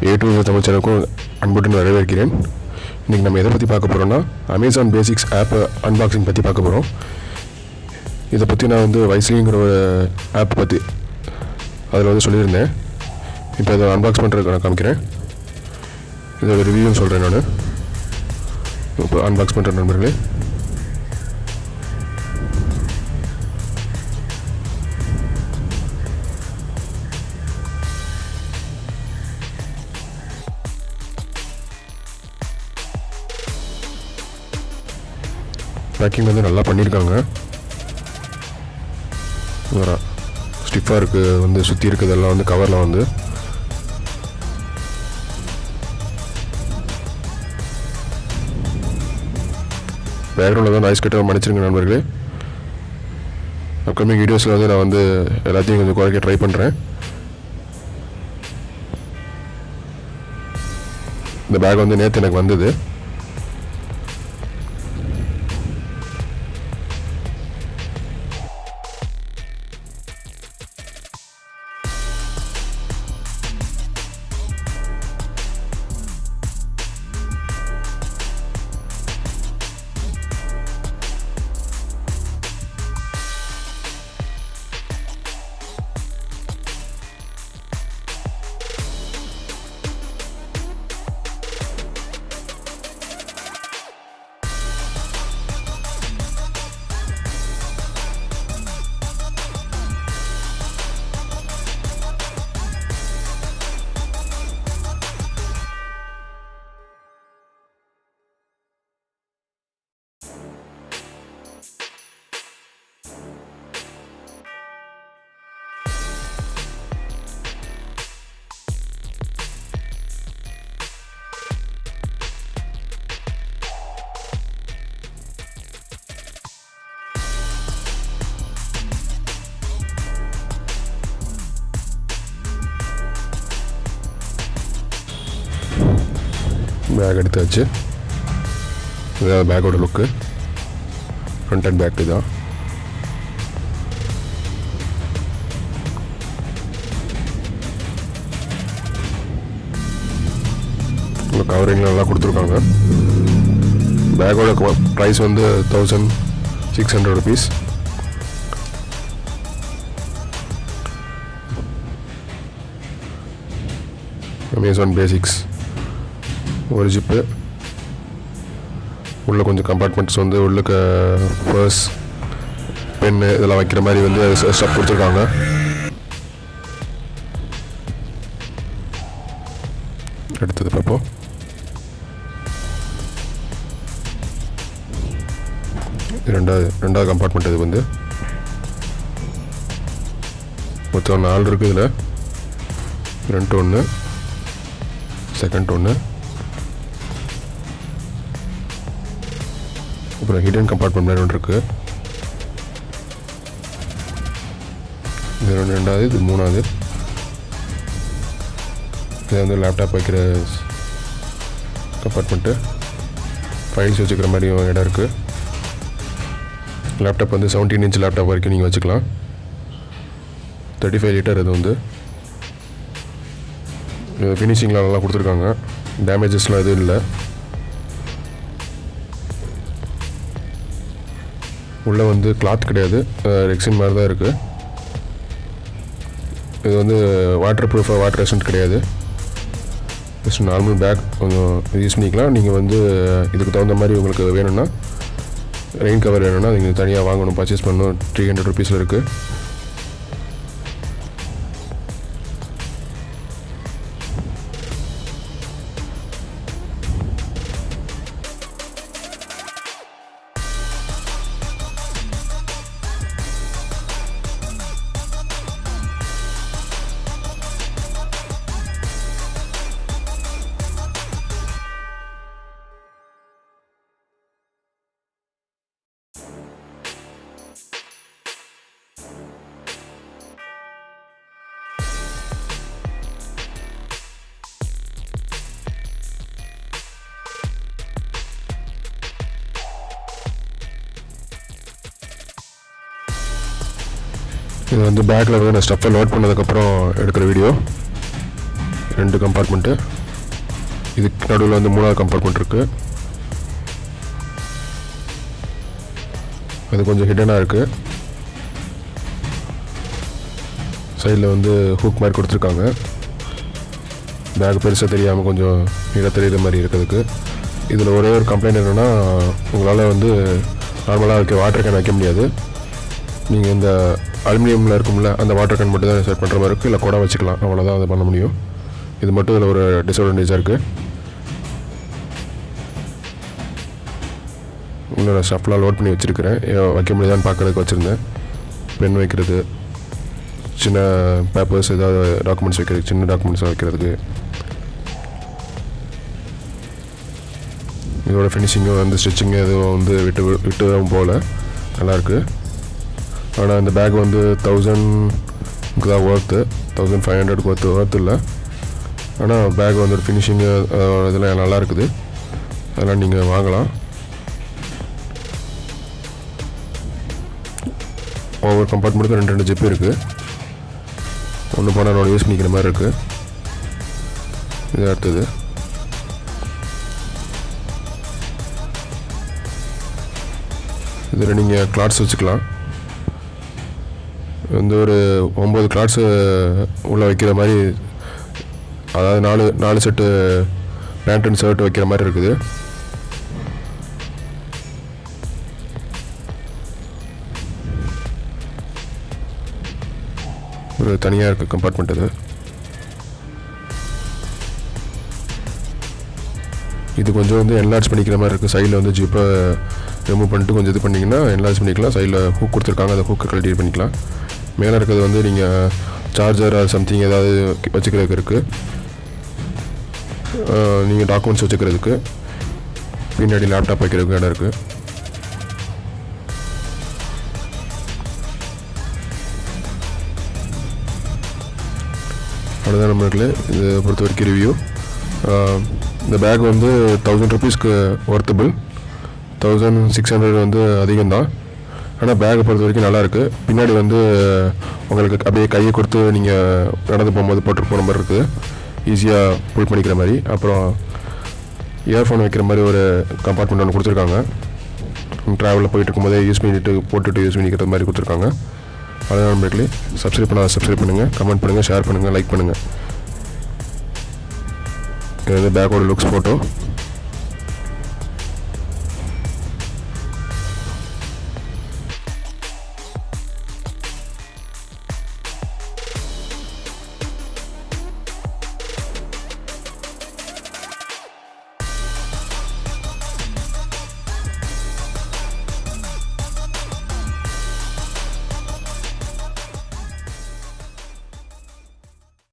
A2 Tamil சேனலுக்கும் அன்புடன் வரவேற்கிறேன். இன்றைக்கி நம்ம எதை பற்றி பார்க்க போகிறோம்னா அமேசான் பேசிக்ஸ் ஆப் அன்பாக்சிங் பற்றி பார்க்க போகிறோம். இதை பற்றி நான் வைஸ்லிங்கிற ஒரு ஆப் பற்றி அதில் சொல்லியிருந்தேன். இப்போ இதை அன்பாக்ஸ் பண்ணுறதுக்கு நான் காமிக்கிறேன். இதோட ரிவ்யூன்னு சொல்கிறேன். நான் இப்போ அன்பாக்ஸ் பண்ணுற நண்பர்களே, பேக்கிங் நல்லா பண்ணியிருக்காங்க. ஸ்டிஃபாக இருக்குது, சுற்றி இருக்கிறதெல்லாம் கவரில் பேக்ரவுண்டில் தான் நாய்ஸ் கிட்ட மன்னிச்சிருங்க நண்பர்களே. அப்கமிங் வீடியோஸில் நான் எல்லாத்தையும் கொஞ்சம் குறைக்க ட்ரை பண்ணுறேன். இந்த பேக் நேற்று எனக்கு வந்தது. பேக் எடுத்தாச்சு. இதான் பேக்கோட லுக்கு. ஃப்ரண்ட் அண்ட் பேக் தான். கவரிங் நல்லா கொடுத்துருக்காங்க. பேக்கோட ப்ரைஸ் 1600 rupees. அமேசான் பேசிக்ஸ் ஒரு ஜிப்பு, உள்ள கொஞ்சம் கம்பார்ட்மெண்ட்ஸ் உள்ளுக்கு பர்ஸ், பென்னு இதெல்லாம் வைக்கிற மாதிரி ஸ்டஃப் கொடுத்துருக்காங்க. அடுத்தது பார்ப்போம். ரெண்டாவது கம்பார்ட்மெண்ட். இது மொத்தம் 4 இருக்குது. இதில் ஃப்ரண்ட் ஒன்று, செகண்ட் ஒன்று, அப்புறம் ஹிடன் கம்பார்ட்மெண்ட் ஒன்று இருக்குது. இது ரெண்டாவது, இது மூணாவது. இது லேப்டாப் வைக்கிற கம்பார்ட்மெண்ட்டு. ஃபைல்ஸ் வச்சுக்கிற மாதிரி இடம் இருக்குது. லேப்டாப் 17 inch லேப்டாப் வரைக்கும் நீங்கள் வச்சுக்கலாம். 35 liter. இது ஃபினிஷிங்லாம் நல்லா கொடுத்துருக்காங்க. டேமேஜஸ்லாம் எதுவும் இல்லை. உள்ளே கிளாத் கிடையாது, ரெக்ஸின் மாதிரி தான் இருக்குது. இது வாட்டர் ப்ரூஃபாக, வாட்டர் ரெசிஸ்டன்ட் கிடையாது. ஜஸ்ட் நார்மல் பேக் கொஞ்சம் யூஸ் பண்ணிக்கலாம். நீங்கள் இதுக்கு தகுந்த மாதிரி உங்களுக்கு வேணும்னா, ரெயின் கவர் வேணும்னா நீங்கள் தனியாக வாங்கணும், பர்ச்சேஸ் பண்ணணும். 300 rupees இருக்குது. இது பேக்கில் நான் ஸ்டஃப்பை லோட் பண்ணதுக்கப்புறம் எடுக்கிற வீடியோ. 2 கம்பார்ட்மெண்ட்டு. இதுக்கு நடுவில் வந்து 3வது கம்பார்ட்மெண்ட் இருக்குது. அது கொஞ்சம் ஹிடனாக இருக்குது. சைடில் வந்து ஹூக் மாதிரி கொடுத்துருக்காங்க. பேக் பெருசாக தெரியாமல் கொஞ்சம் நீட்டாக தெரியுற மாதிரி இருக்கிறதுக்கு. இதில் ஒரே ஒரு கம்ப்ளைண்ட் என்னென்னா, உங்களால் வந்து நார்மலாக வாட்டர் கேன் வைக்க முடியாது. நீங்கள் இந்த அலுமினியமில் இருக்கும்ல, அந்த வாட்டர் கேன் மட்டும் தான் செட் பண்ணுற மாதிரி இருக்குது. இல்லை குடம் வச்சுக்கலாம், அவ்வளோதான் அதை பண்ண முடியும். இது மட்டும் இதில் ஒரு டிஸ்அட்வான்டேஜாக இருக்குது. இன்னும் நான் ஸ்டஃப்லாம் லோட் பண்ணி வச்சுருக்கிறேன். வைக்க முடியாதான்னு பார்க்குறதுக்கு வச்சுருந்தேன். பென் வைக்கிறது, சின்ன பேப்பர்ஸ், ஏதாவது டாக்குமெண்ட்ஸ் வைக்கிறதுக்கு, சின்ன டாக்குமெண்ட்ஸாக வைக்கிறதுக்கு. இதோட ஃபினிஷிங்கும் வந்து ஸ்டிச்சிங்கும் எதுவும் வந்து விட்டு போகல, நல்லாயிருக்கு. ஆனால் இந்த பேக் வந்து 1000க்கு தான் ஒர்த்து, 1500க்கு ஒர்த்து இல்லை. ஆனால் பேக் வந்து ஃபினிஷிங்கு இதெல்லாம் நல்லா இருக்குது. அதெல்லாம் நீங்கள் வாங்கலாம். ஒவ்வொரு கம்பார்ட்மெண்ட்டுக்கும் 2 ஜிப்பு இருக்குது. ஒன்று போனால் என்னோட யூஸ் பண்ணிக்கிற மாதிரி இருக்குது. இது அடுத்தது இதில் நீங்கள் கிளாத்ஸ் வச்சுக்கலாம். வந்து ஒரு 9 கிளாத்ஸு உள்ளே வைக்கிற மாதிரி, அதாவது 4 செட்டு பேண்ட் அண்ட் ஷர்ட் வைக்கிற மாதிரி இருக்குது. ஒரு தனியாக இருக்குது கம்பார்ட்மெண்ட். இது கொஞ்சம் வந்து என்லார்ஜ் பண்ணிக்கிற மாதிரி இருக்குது. சைடில் வந்து ஜிப்பை ரிமூவ் பண்ணிட்டு கொஞ்சம் இது பண்ணிங்கன்னா என்லார்ஜ் பண்ணிக்கலாம். சைடில் ஹூக் கொடுத்துருக்காங்க, அந்த ஹூக்கை கழட்டி பண்ணிக்கலாம். மேலே இருக்கிறது வந்து நீங்கள் சார்ஜர் அது சம்திங் ஏதாவது வச்சுக்கிறதுக்கு இருக்குது. நீங்கள் டாக்குமெண்ட்ஸ் வச்சுக்கிறதுக்கு, பின்னாடி லேப்டாப் வைக்கிறதுக்கு இடம் இருக்குது. அவ்வளோதான் நம்மளுக்கு இதை பொறுத்த வரைக்கும் ரிவ்யூ. இந்த பேக் வந்து 1000 ருபீஸ்க்கு ஒர்த்தபிள். 1600 வந்து அதிகம்தான். ஆனால் பேக்கை பொறுத்த வரைக்கும் நல்லாயிருக்கு. பின்னாடி வந்து உங்களுக்கு அப்படியே கையை கொடுத்து நீங்கள் நடந்து போகும்போது போட்டு போகிற மாதிரி இருக்குது, ஈஸியாக புல் பண்ணிக்கிற மாதிரி. அப்புறம் இயர்ஃபோன் வைக்கிற மாதிரி ஒரு கம்பார்ட்மெண்ட் ஒன்று கொடுத்துருக்காங்க. ட்ராவலில் போயிட்டு இருக்கும்போதே யூஸ் போட்டுட்டு யூஸ் பண்ணிக்கிற மாதிரி கொடுத்துருக்காங்க. அதான் நண்பர்களே, சப்ஸ்கிரைப் பண்ணுங்கள், கமெண்ட் பண்ணுங்கள், ஷேர் பண்ணுங்கள், லைக் பண்ணுங்கள். இது வந்து பேக்கோட லுக்ஸ் ஃபோட்டோ.